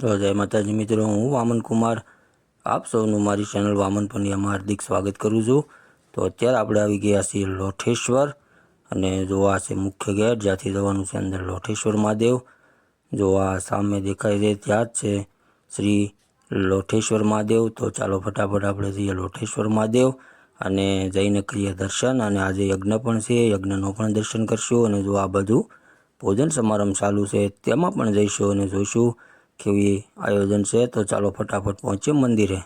તો જય માતાજી મિત્રો, હું વામન કુમાર આપ સૌનું મારી ચેનલ વામન પંડ્યામાં હાર્દિક સ્વાગત કરું છું। તો અત્યારે આપણે આવી ગયા છીએ લોઠેશ્વર, અને જો આ છે મુખ્ય ગેટ જ્યાંથી જવાનું છે અંદર લોઠેશ્વર મહાદેવ। જો આ સામે દેખાય છે ત્યાં જ છે શ્રી લોઠેશ્વર મહાદેવ। તો ચાલો ફટાફટ આપણે જઈએ લોઠેશ્વર મહાદેવ અને જઈને કરીએ દર્શન। અને આજે યજ્ઞ પણ છે, યજ્ઞનો પણ દર્શન કરશું। અને જો આ બધું ભોજન સમારંભ ચાલુ છે તેમાં પણ જઈશું અને જોઈશું કેવી આયોજન છે। તો ચાલો ફટાફટ પહોંચીએ મંદિરે।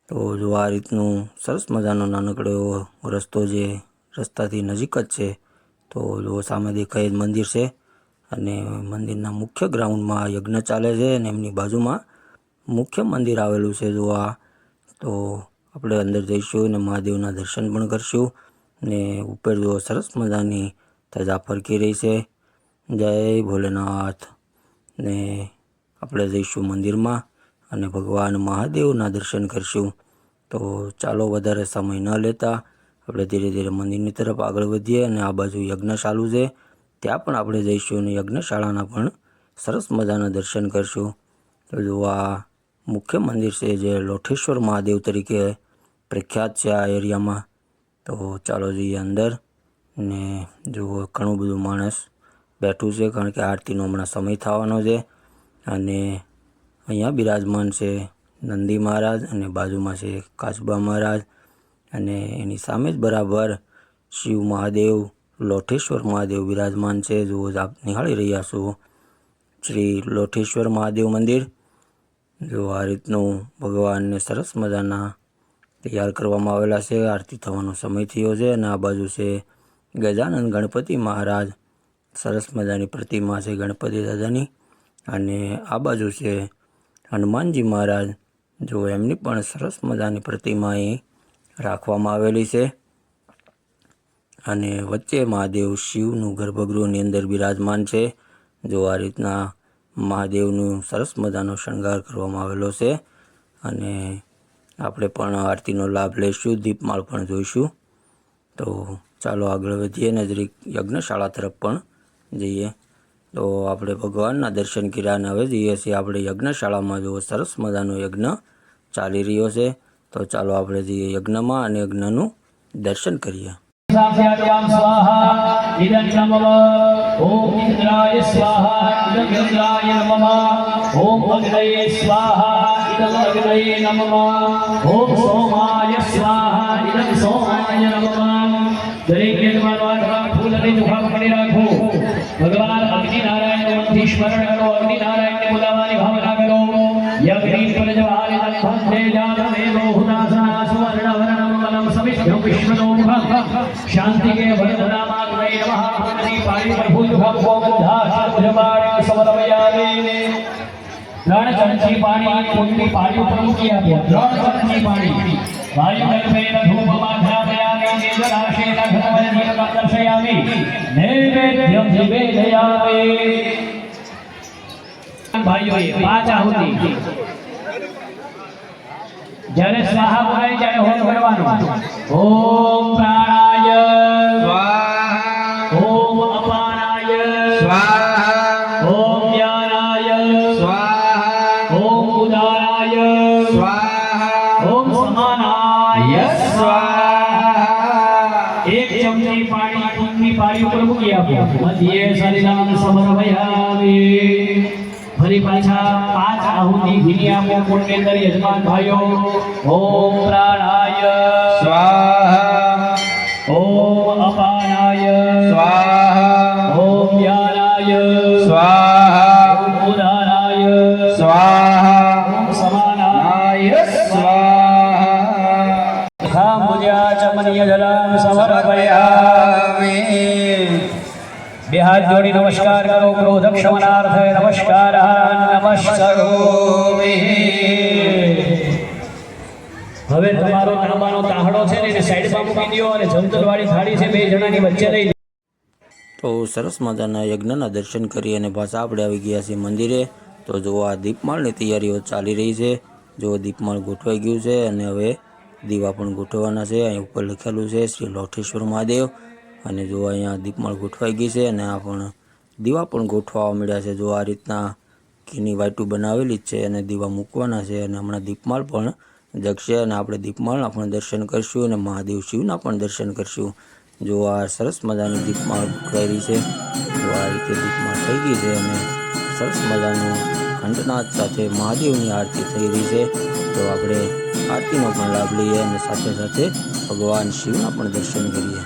તો જો આ રીતનું સરસ મજાનો નાનકડો એવો રસ્તો જે રસ્તાથી નજીક જ છે। તો જો સામે દેખાય મંદિર છે, અને મંદિરના મુખ્ય ગ્રાઉન્ડમાં યજ્ઞ ચાલે છે અને એમની બાજુમાં મુખ્ય મંદિર આવેલું છે। જો આ તો આપણે અંદર જઈશું અને મહાદેવના દર્શન પણ કરશું। ને ઉપર જો સરસ મજાની ધજા ફરકી રહી છે। જય ભોલેનાથ। ને આપણે જઈશું મંદિરમાં અને ભગવાન મહાદેવના દર્શન કરશું। તો ચાલો વધારે સમય ન લેતા આપણે ધીરે ધીરે મંદિરની તરફ આગળ વધીએ। અને આ બાજુ યજ્ઞ ચાલુ છે ત્યાં પણ આપણે જઈશું અને યજ્ઞશાળાના પણ સરસ મજાના દર્શન કરશું। તો જો આ મુખ્ય મંદિર છે જે લોઠેશ્વર મહાદેવ તરીકે પ્રખ્યાત છે આ એરિયામાં। તો ચાલો જઈએ અંદર। ને જો ઘણું બધું માણસ બેઠું છે, કારણ કે આરતીનો હમણાં સમય થવાનો છે। અને અહીંયા બિરાજમાન છે નંદી મહારાજ, અને બાજુમાં છે કાચબા મહારાજ, અને એની સામે જ બરાબર શિવ મહાદેવ લોઠેશ્વર મહાદેવ બિરાજમાન છે। જો આપ નિહાળી રહ્યા છો શ્રી લોઠેશ્વર મહાદેવ મંદિર। જો આ રીતનું ભગવાનને સરસ મજાના તૈયાર કરવામાં આવેલા છે। આરતી થવાનો સમય થયો છે, અને આ બાજુ છે ગજાનંદ ગણપતિ મહારાજ, સરસ મજાની પ્રતિમા છે ગણપતિ દાદાની। અને આ બાજુ છે હનુમાનજી મહારાજ, જો એમની પણ સરસ મજાની પ્રતિમા અહીં રાખવામાં આવેલી છે। અને વચ્ચે મહાદેવ શિવનું ગર્ભગૃહની અંદર બિરાજમાન છે। જો આ રીતના મહાદેવનું સરસ મજાનો શણગાર કરવામાં આવેલો છે। અને આપણે પણ આરતીનો લાભ લઈશું, દીપમાળ પણ જોઈશું। તો ચાલો આગળ વધીએ ને જરીક યજ્ઞશાળા તરફ પણ જઈએ। તો આપણે ભગવાનના દર્શન કર્યા અને હવે જઈએ છીએ આપણે યજ્ઞશાળામાં। જો સરસ મજાનો યજ્ઞ ચાલી રહ્યો છે। તો ચાલો આપણે જઈએ યજ્ઞમાં અને યજ્ઞનું દર્શન કરીએ। ओम इंद्राय स्वाहा इदं इंद्राय नमः। ओम अग्नये स्वाहा इदं अग्नये नमः। ओम सोमाय स्वाहा इदं सोमाय नमः। दरेक यजमानवा फूलने मुखा पकड़ी राखो। भगवान अग्नि नारायण मंत्री स्मरण करो, अग्नि नारायण ने बुलावानी भावना करो। यज्ञ प्रज्वाल दंभे जातमेव हुतासना सुवर्ण वर्णम वनम समिष्ठं विश्वदोमुखं शांति के वरदानाय नमः। भगवती पाणी पर फूल भगवो गंधा जमाड़े समरमयावे। ત્રણ ચમચી પાણી ફૂલની પાણી ઉપર મૂકી આપો। ત્રણ ચમચી પાણી વાયુકલ્પેન ધૂપમાઘ્રાપયામિ નિર્જલાશેન ઘનવદીપં દર્શયામિ નૈવેદ્યં નિવેદયામિ। ભાઈઓએ પાંચ આહુતિ જ્યારે સ્વાહા બોલાય ત્યારે હોમ કરવાનો। ઓમ પ્રાણાય સ્વાહા, ઓમ અપાનાય સ્વાહા, ઓમ જ્ઞાનાય સ્વાહા, ઓમ ઉદારાય સ્વાહા, ઓમ સમાનાય સ્વાહા। એક ચમચી પાણી ફૂલની પાણી ઉપર મૂકી આપો। મધ્યે શરીરામ સમર્પયામિ। ફરી પાછા પાંચ આહુતિ ઘીની આપો કુંડની અંદર યજમાન ભાઈઓ। ઓમ પ્રાણાય સ્વાહા, ઓમ અપાનાય સ્વાહા, ઓમ જ્ઞાનાય સ્વાહા, ઓમ ઉદારાય સ્વાહા, ઓમ સમાનાય સ્વાહા। ખામુજા ચમનીય જલમ સમર્પયામિ। બે હાથ જોડી નમસ્કાર કરો। ક્રોધ ક્ષમનાર્થે નમસ્કાર નમસ્કારોમિ। હવે તમારો તાંબાનો તાહડો છે ને એને સાઈડમાં મૂકી દો અને જમતરવાળી થાળી છે બે જણાની વચ્ચે લઈ। તો સરસ મજાના યજ્ઞના દર્શન કરી અને પાછા આપણે આવી ગયા છીએ મંદિરે। તો જો આ દીપમાળની તૈયારીઓ ચાલી રહી છે। જો દીપમાળ ગોઠવાઈ ગયું છે અને હવે દીવા પણ ગોઠવવાના છે। અહીં ઉપર લખેલું છે શ્રી લોઠેશ્વર મહાદેવ। અને જો અહીંયા દીપમાળ ગોઠવાઈ ગઈ છે અને આ પણ દીવા પણ ગોઠવવા મળ્યા છે। જો આ રીતના ઘીની વાટું બનાવેલી જ છે અને દીવા મૂકવાના છે અને હમણાં દીપમાળ પણ જગશે અને આપણે દીપમાળના પણ દર્શન કરશું અને મહાદેવ શિવના પણ દર્શન કરશું. જો આ સરસ મજાની દીપમાળ કરેલી છે. જો આ રીતે દીપમાળ થઈ ગઈ છે અને સરસ મજાનું ઘંટનાદ સાથે મહાદેવની આરતી થઈ રહી છે. તો આપણે આરતીનો પણ લાભ લઈએ અને સાથે સાથે ભગવાન શિવના પણ દર્શન કરીએ.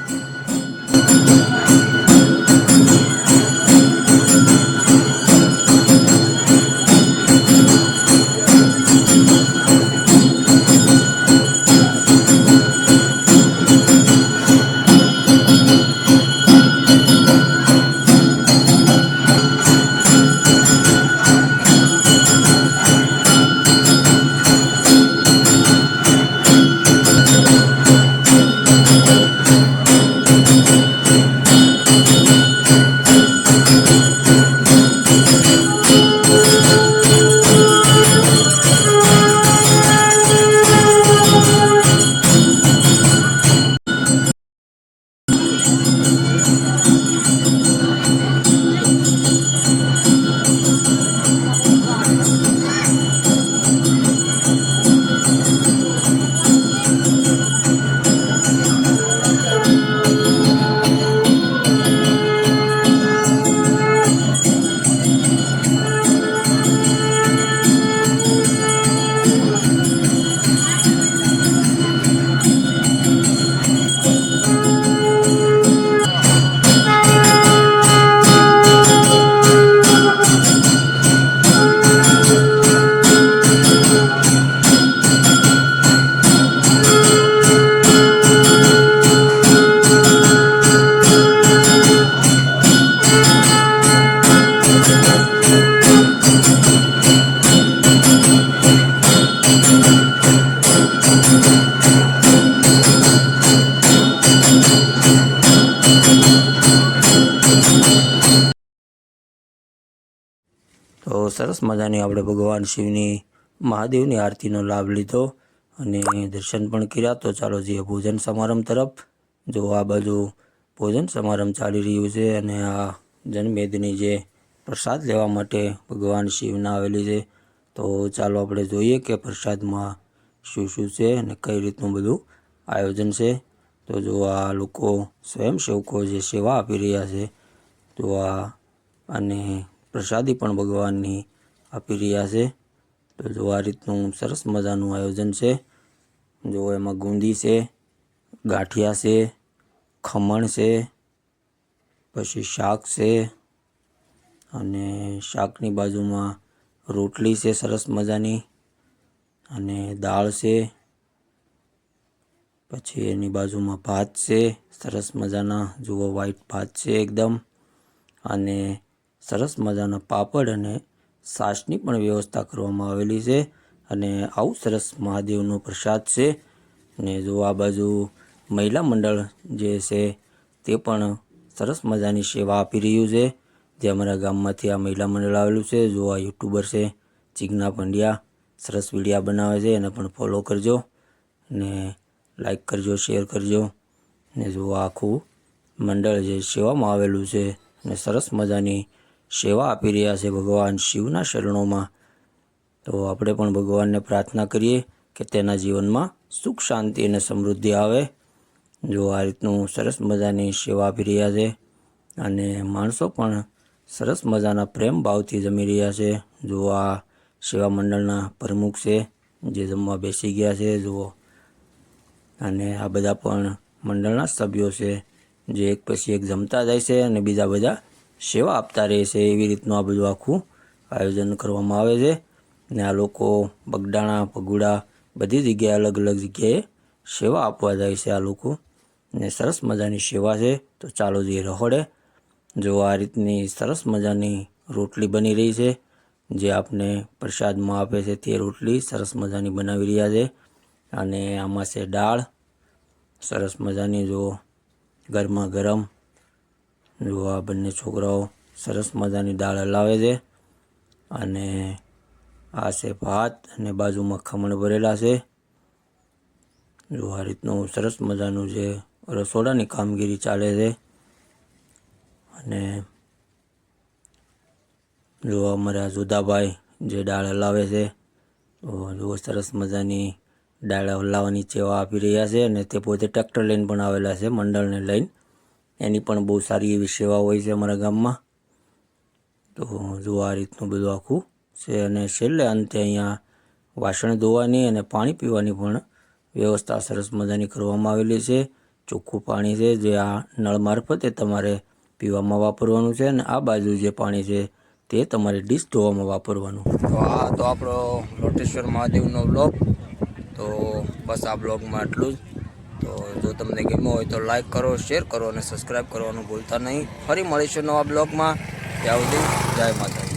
તો સરસ મજાની આપણે ભગવાન શિવની મહાદેવની આરતીનો લાભ લીધો અને દર્શન પણ કર્યા. તો ચાલો જઈએ ભોજન સમારંભ તરફ. જો આ બાજુ ભોજન સમારંભ ચાલી રહ્યું છે અને આ જનમેદની જે પ્રસાદ લેવા માટે ભગવાન શિવના આવેલી છે. તો ચાલો આપણે જોઈએ કે પ્રસાદમાં શું શું છે અને કઈ રીતનું બધું આયોજન છે. તો જો આ લોકો સ્વયંસેવકો જે સેવા આપી રહ્યા છે, તો આ અને પ્રસાદી પણ ભગવાનની આપી રહ્યા છે. તો જો આ રીતનું સરસ મજાનું આયોજન છે. જો એમાં ગુંદી છે, ગાંઠિયા છે, ખમણ છે, પછી શાક છે અને શાકની બાજુમાં રોટલી છે સરસ મજાની અને દાળ છે. પછી એની બાજુમાં ભાત છે સરસ મજાના, જુઓ વ્હાઈટ ભાત છે એકદમ, અને સરસ મજાના પાપડ અને છાશની પણ વ્યવસ્થા કરવામાં આવેલી છે. અને આવું સરસ મહાદેવનો પ્રસાદ છે. ને જો આ બાજુ મહિલા મંડળ જે છે તે પણ સરસ મજાની સેવા આપી રહ્યું છે. જે અમારા ગામમાંથી આ મહિલા મંડળ આવેલું છે. જો આ યુટ્યુબર છે ચિજ્ઞા પંડ્યા, સરસ વિડીયા બનાવે છે, એને પણ ફોલો કરજો ને લાઈક કરજો, શેર કરજો. ને જો આખું મંડળ જે સેવામાં આવેલું છે ને સરસ મજાની સેવા આપી રહ્યા છે ભગવાન શિવના શરણોમાં. તો આપણે પણ ભગવાનને પ્રાર્થના કરીએ કે તેના જીવનમાં સુખ, શાંતિ અને સમૃદ્ધિ આવે. જો આ રીતનું સરસ મજાની સેવા આપી રહ્યા છે અને માણસો પણ સરસ મજાના પ્રેમ ભાવથી જમી રહ્યા છે. જો આ સેવા મંડળના પ્રમુખ છે જે જમવા બેસી ગયા છે જુઓ, અને આ બધા પણ મંડળના સભ્યો છે જે એક પછી એક જમતા જાય છે અને બીજા બધા સેવા આપતા રહે છે. એવી રીતનું આ બધું આખું આયોજન કરવામાં આવે છે. ને આ લોકો બગડાણા, ભગુડા બધી જગ્યાએ અલગ અલગ જગ્યાએ સેવા આપવા જાય છે આ લોકો, ને સરસ મજાની સેવા છે. તો ચાલો જઈએ રહોડે. જો આ રીતની સરસ મજાની રોટલી બની રહી છે, જે આપને પ્રસાદમાં આપે છે તે રોટલી સરસ મજાની બનાવી રહ્યા છે. અને આમાં છે દાળ સરસ મજાની, જો ગરમા ગરમ. જો આ બંને છોકરાઓ સરસ મજાની દાળ હલાવે છે. અને આ છે ભાત અને બાજુમાં ખમણ ભરેલા છે. જો આ રીતનું સરસ મજાનું જે રસોડાની કામગીરી ચાલે છે. અને જો અમારા જોધાભાઈ જે દાળ હલાવે છે, તો જો સરસ મજાની દાળ હલાવવાની સેવા આપી રહ્યા છે, અને તે પોતે ટ્રેક્ટર લઈને પણ આવેલા છે, મંડળને લઈને. એની પણ બહુ સારી એવી સેવા હોય છે અમારા ગામમાં. તો જો આ રીતનું બધું આખું છે, અને છેલ્લે અંતે અહીંયા વાસણ ધોવાની અને પાણી પીવાની પણ વ્યવસ્થા સરસ મજાની કરવામાં આવેલી છે. ચોખ્ખું પાણી છે, જે આ નળ મારફતે તમારે પીવામાં વાપરવાનું છે, અને આ બાજુ જે પાણી છે તે તમારે ડીશ ધોવામાં વાપરવાનું. તો આ તો આપણો લોટેશ્વર મહાદેવનો બ્લોગ. તો બસ આ બ્લોગમાં આટલું જ. તો જો તમને ગમ્યો હોય તો લાઈક કરો, શેર કરો અને સબસ્ક્રાઈબ કરવાનું ભૂલતા નહીં. ફરી મળીશું નવા બ્લોગમાં. ત્યાં સુધી જય માતાજી.